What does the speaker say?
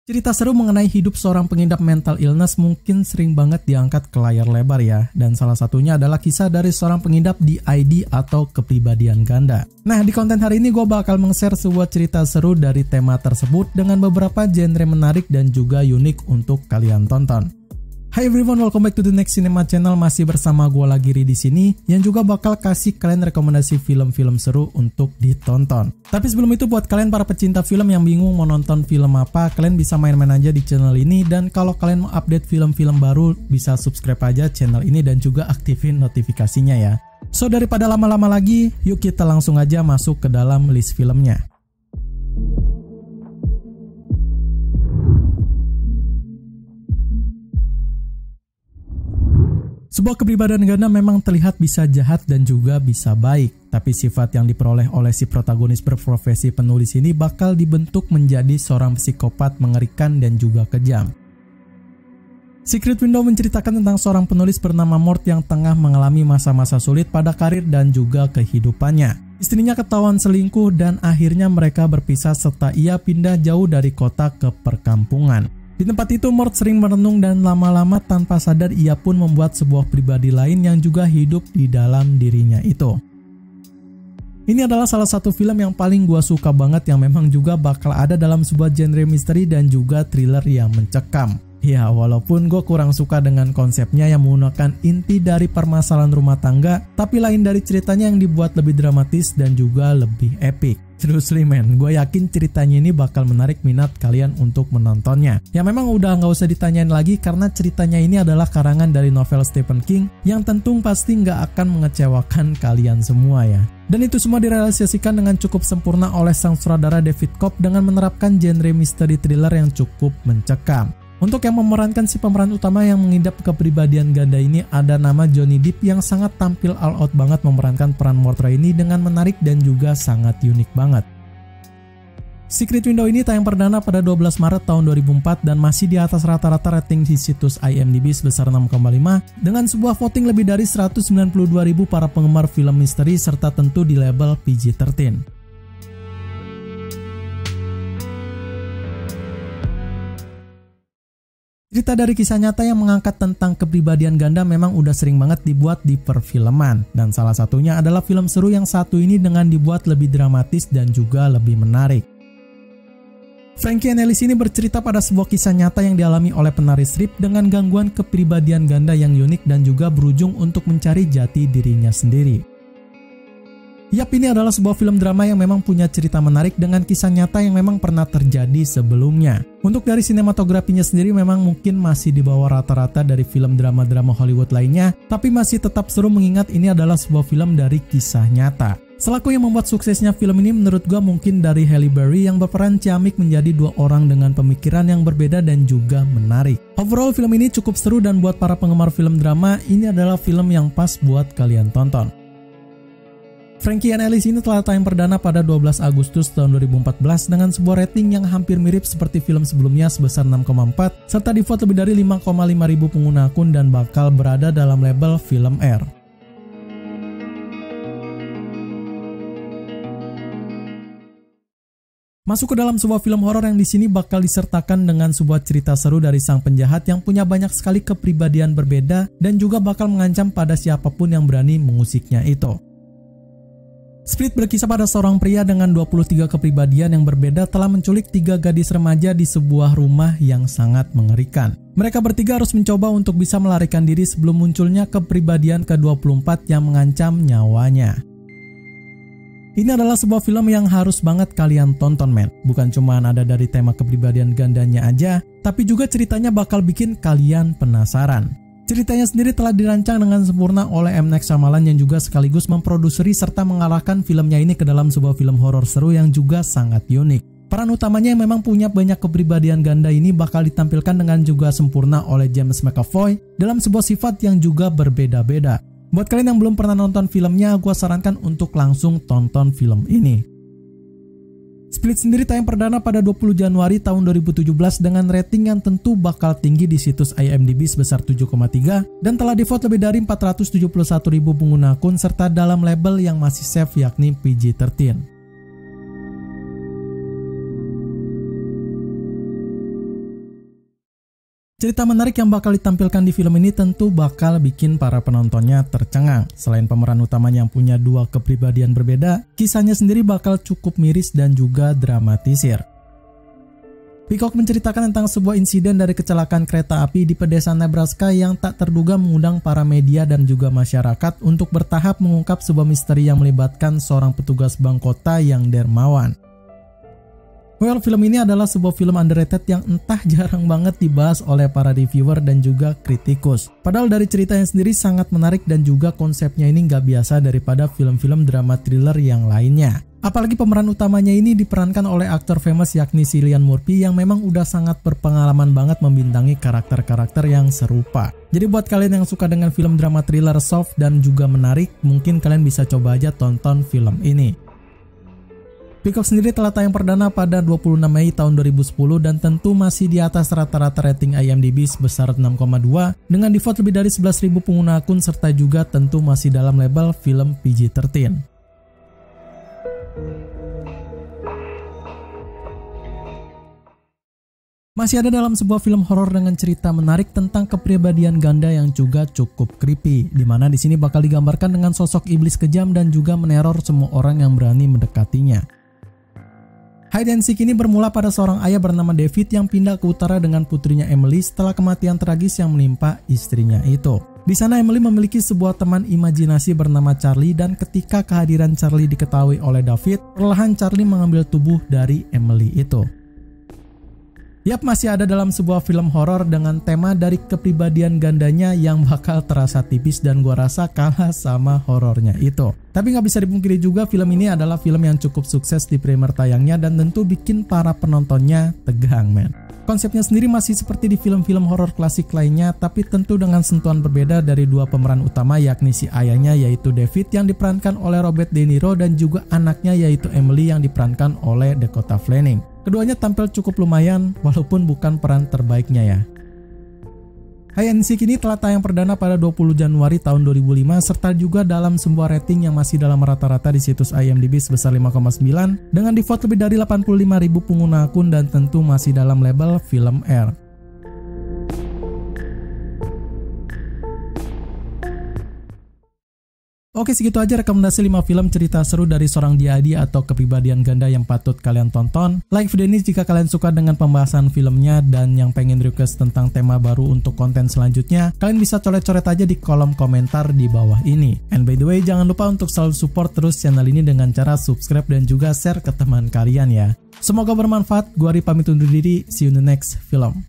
Cerita seru mengenai hidup seorang pengidap mental illness mungkin sering banget diangkat ke layar lebar ya. Dan salah satunya adalah kisah dari seorang pengidap DID atau kepribadian ganda. Nah, di konten hari ini gue bakal meng-share sebuah cerita seru dari tema tersebut dengan beberapa genre menarik dan juga unik untuk kalian tonton. Hi everyone, welcome back to the Next Cinema Channel. Masih bersama gue Lagiri di sini yang juga bakal kasih kalian rekomendasi film-film seru untuk ditonton. Tapi sebelum itu, buat kalian para pecinta film yang bingung mau nonton film apa, kalian bisa main-main aja di channel ini. Dan kalau kalian mau update film-film baru, bisa subscribe aja channel ini dan juga aktifin notifikasinya ya. So daripada lama-lama lagi, yuk kita langsung aja masuk ke dalam list filmnya. Sebuah kepribadian ganda memang terlihat bisa jahat dan juga bisa baik, tapi sifat yang diperoleh oleh si protagonis berprofesi penulis ini bakal dibentuk menjadi seorang psikopat mengerikan dan juga kejam. Secret Window menceritakan tentang seorang penulis bernama Mort yang tengah mengalami masa-masa sulit pada karir dan juga kehidupannya. Istrinya ketahuan selingkuh dan akhirnya mereka berpisah serta ia pindah jauh dari kota ke perkampungan. Di tempat itu Mort sering merenung dan lama-lama tanpa sadar ia pun membuat sebuah pribadi lain yang juga hidup di dalam dirinya itu. Ini adalah salah satu film yang paling gua suka banget yang memang juga bakal ada dalam sebuah genre misteri dan juga thriller yang mencekam. Ya, walaupun gue kurang suka dengan konsepnya yang menggunakan inti dari permasalahan rumah tangga, tapi lain dari ceritanya yang dibuat lebih dramatis dan juga lebih epic. Seriously man, gue yakin ceritanya ini bakal menarik minat kalian untuk menontonnya. Ya memang udah nggak usah ditanyain lagi karena ceritanya ini adalah karangan dari novel Stephen King yang tentu pasti nggak akan mengecewakan kalian semua ya. Dan itu semua direalisasikan dengan cukup sempurna oleh sang sutradara David Koepp dengan menerapkan genre misteri thriller yang cukup mencekam. Untuk yang memerankan si pemeran utama yang mengidap kepribadian ganda ini ada nama Johnny Depp yang sangat tampil all out banget memerankan peran Mort ini dengan menarik dan juga sangat unik banget. Secret Window ini tayang perdana pada 12 Maret tahun 2004 dan masih di atas rata-rata rating di situs IMDb sebesar 6,5 dengan sebuah voting lebih dari 192.000 para penggemar film misteri serta tentu di label PG-13. Cerita dari kisah nyata yang mengangkat tentang kepribadian ganda memang udah sering banget dibuat di perfilman. Dan salah satunya adalah film seru yang satu ini dengan dibuat lebih dramatis dan juga lebih menarik. Frankie and Alice ini bercerita pada sebuah kisah nyata yang dialami oleh penari strip dengan gangguan kepribadian ganda yang unik dan juga berujung untuk mencari jati dirinya sendiri. Yap, ini adalah sebuah film drama yang memang punya cerita menarik dengan kisah nyata yang memang pernah terjadi sebelumnya. Untuk dari sinematografinya sendiri memang mungkin masih di bawah rata-rata dari film drama-drama Hollywood lainnya, tapi masih tetap seru mengingat ini adalah sebuah film dari kisah nyata. Selaku yang membuat suksesnya film ini menurut gua mungkin dari Halle Berry yang berperan ciamik menjadi dua orang dengan pemikiran yang berbeda dan juga menarik. Overall film ini cukup seru dan buat para penggemar film drama ini adalah film yang pas buat kalian tonton. Frankie and Alice ini telah tayang perdana pada 12 Agustus tahun 2014 dengan sebuah rating yang hampir mirip seperti film sebelumnya sebesar 6,4 serta di-vote lebih dari 5,5 ribu pengguna akun dan bakal berada dalam label film R. Masuk ke dalam sebuah film horor yang di sini bakal disertakan dengan sebuah cerita seru dari sang penjahat yang punya banyak sekali kepribadian berbeda dan juga bakal mengancam pada siapapun yang berani mengusiknya itu. Split berkisah pada seorang pria dengan 23 kepribadian yang berbeda telah menculik 3 gadis remaja di sebuah rumah yang sangat mengerikan. Mereka bertiga harus mencoba untuk bisa melarikan diri sebelum munculnya kepribadian ke-24 yang mengancam nyawanya. Ini adalah sebuah film yang harus banget kalian tonton men. Bukan cuma ada dari tema kepribadian gandanya aja, tapi juga ceritanya bakal bikin kalian penasaran. Ceritanya sendiri telah dirancang dengan sempurna oleh M. Night Shyamalan yang juga sekaligus memproduseri serta mengarahkan filmnya ini ke dalam sebuah film horor seru yang juga sangat unik. Peran utamanya yang memang punya banyak kepribadian ganda ini bakal ditampilkan dengan juga sempurna oleh James McAvoy dalam sebuah sifat yang juga berbeda-beda. Buat kalian yang belum pernah nonton filmnya, gua sarankan untuk langsung tonton film ini. Split sendiri tayang perdana pada 20 Januari tahun 2017 dengan rating yang tentu bakal tinggi di situs IMDb sebesar 7,3 dan telah di-vote lebih dari 471.000 pengguna akun serta dalam label yang masih safe yakni PG-13. Cerita menarik yang bakal ditampilkan di film ini tentu bakal bikin para penontonnya tercengang. Selain pemeran utamanya yang punya dua kepribadian berbeda, kisahnya sendiri bakal cukup miris dan juga dramatisir. Peacock menceritakan tentang sebuah insiden dari kecelakaan kereta api di pedesaan Nebraska yang tak terduga mengundang para media dan juga masyarakat untuk bertahap mengungkap sebuah misteri yang melibatkan seorang petugas bank kota yang dermawan. Well, film ini adalah sebuah film underrated yang entah jarang banget dibahas oleh para reviewer dan juga kritikus. Padahal dari ceritanya sendiri sangat menarik dan juga konsepnya ini nggak biasa daripada film-film drama thriller yang lainnya. Apalagi pemeran utamanya ini diperankan oleh aktor famous yakni Cillian Murphy yang memang udah sangat berpengalaman banget membintangi karakter-karakter yang serupa. Jadi buat kalian yang suka dengan film drama thriller soft dan juga menarik, mungkin kalian bisa coba aja tonton film ini. Peacock sendiri telah tayang perdana pada 26 Mei tahun 2010 dan tentu masih di atas rata-rata rating IMDb sebesar 6,2 dengan di-vote lebih dari 11.000 pengguna akun serta juga tentu masih dalam label film PG-13. Masih ada dalam sebuah film horor dengan cerita menarik tentang kepribadian ganda yang juga cukup creepy, di mana di sini bakal digambarkan dengan sosok iblis kejam dan juga meneror semua orang yang berani mendekatinya. Hide and Seek ini bermula pada seorang ayah bernama David yang pindah ke utara dengan putrinya Emily setelah kematian tragis yang menimpa istrinya itu. Di sana Emily memiliki sebuah teman imajinasi bernama Charlie dan ketika kehadiran Charlie diketahui oleh David, perlahan Charlie mengambil tubuh dari Emily itu. Yap, masih ada dalam sebuah film horor dengan tema dari kepribadian gandanya yang bakal terasa tipis dan gua rasa kalah sama horornya itu. Tapi nggak bisa dipungkiri juga film ini adalah film yang cukup sukses di premier tayangnya dan tentu bikin para penontonnya tegang, men. Konsepnya sendiri masih seperti di film-film horor klasik lainnya, tapi tentu dengan sentuhan berbeda dari dua pemeran utama yakni si ayahnya yaitu David yang diperankan oleh Robert De Niro dan juga anaknya yaitu Emily yang diperankan oleh Dakota Fanning. Keduanya tampil cukup lumayan walaupun bukan peran terbaiknya ya. Hide and Seek ini telah tayang perdana pada 20 Januari tahun 2005 serta juga dalam sebuah rating yang masih dalam rata-rata di situs IMDb sebesar 5,9 dengan di-vote lebih dari 85.000 pengguna akun dan tentu masih dalam label film R. Oke, segitu aja rekomendasi 5 film cerita seru dari seorang DID atau kepribadian ganda yang patut kalian tonton. Like video ini jika kalian suka dengan pembahasan filmnya dan yang pengen request tentang tema baru untuk konten selanjutnya, kalian bisa coret-coret aja di kolom komentar di bawah ini. And by the way, jangan lupa untuk selalu support terus channel ini dengan cara subscribe dan juga share ke teman kalian ya. Semoga bermanfaat. Gua Ari pamit undur diri. See you in the next film.